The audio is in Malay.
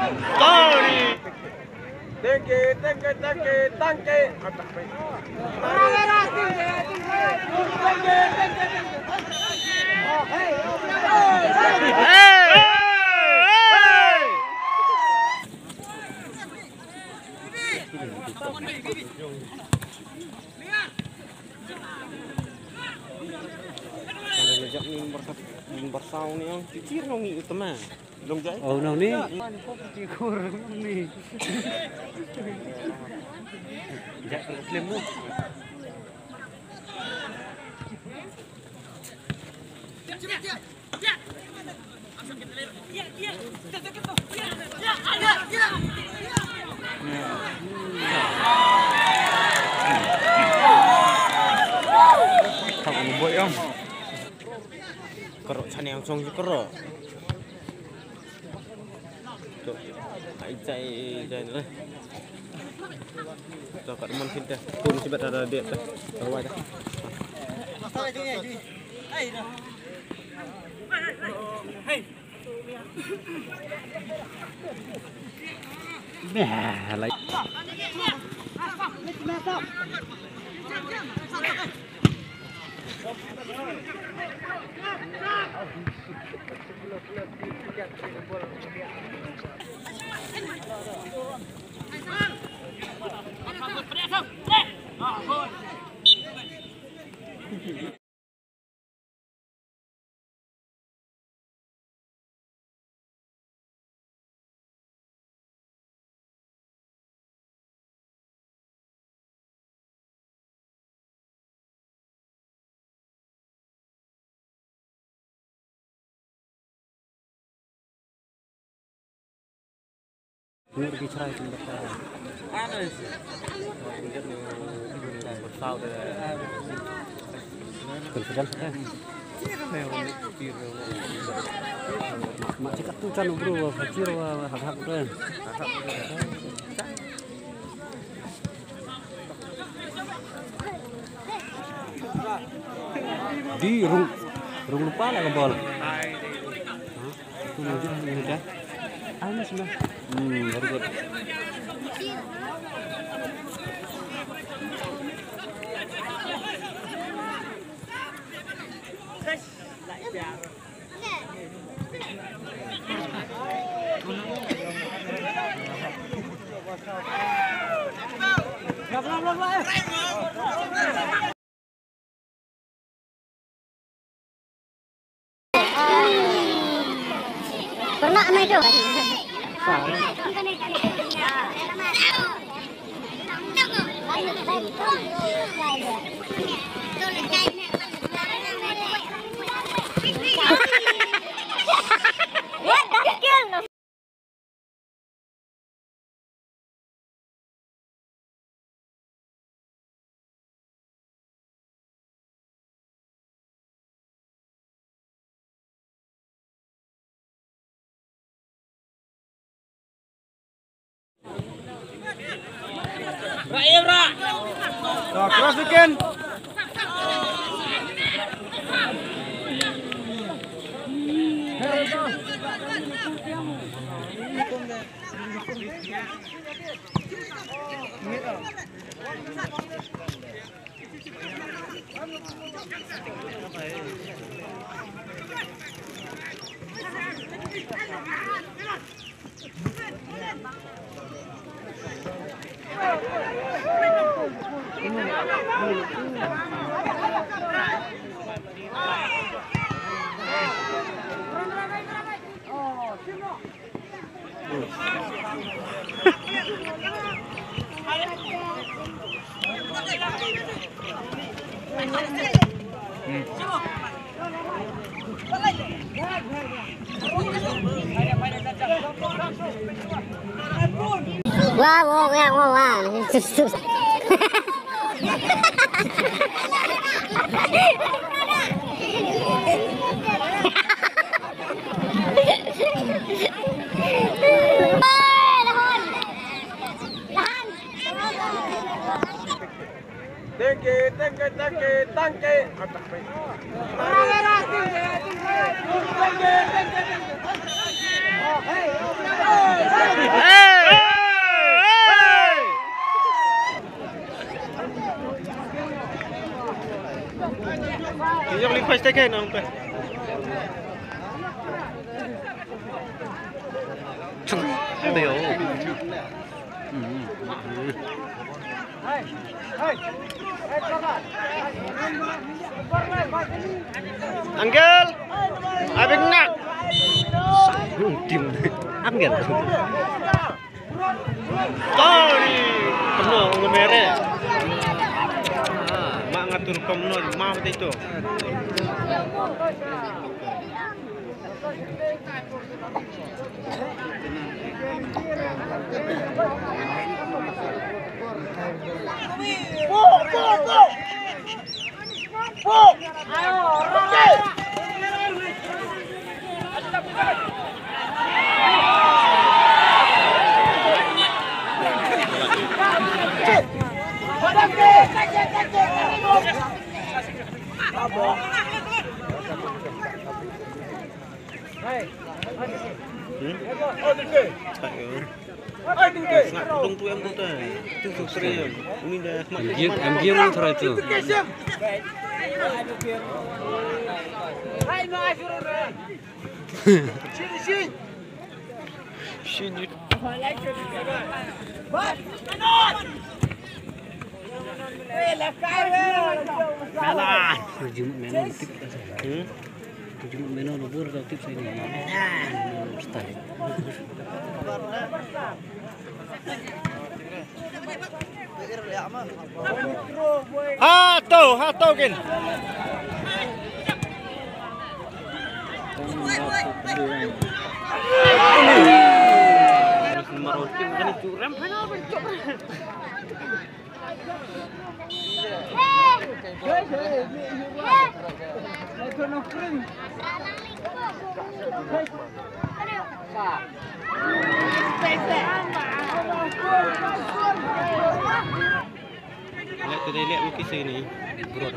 Tony. Tanque. Nomor sau ni yang kecil nongi utama. Dong jai. Oh nong ni. Cikur ni. Jak film tu. Không bội không? Kerok sana yang song kerok. Tuh, cai ni. Tuh kat rumah kita. Tu mesti ada dia tu. Awak dah. Nah, lagi. Ini pergi cerai tempat saya. Ada sih. Bersau dah. Sedang saya. Mak cakap tu kan bro, kecil hak-hak kan. Di rung lupa lah bol. Itu mungkin ini dah. Ini sudah. Very good. Pernah main itu? Cross again. Wah. Tanque. stekan ang pe. Ada yo. Angel, abang nak. Tim, angel. Tari, kena orang merah. Mak ngatur komno, mak itu. MGM terus itu. Sini. Kalah. Jumut menu tip. Jumut menu lebur kau tip saya ni. Style. Hatau kan. Marotin kan curam. Lihat kita lihat lukis ini. Bro,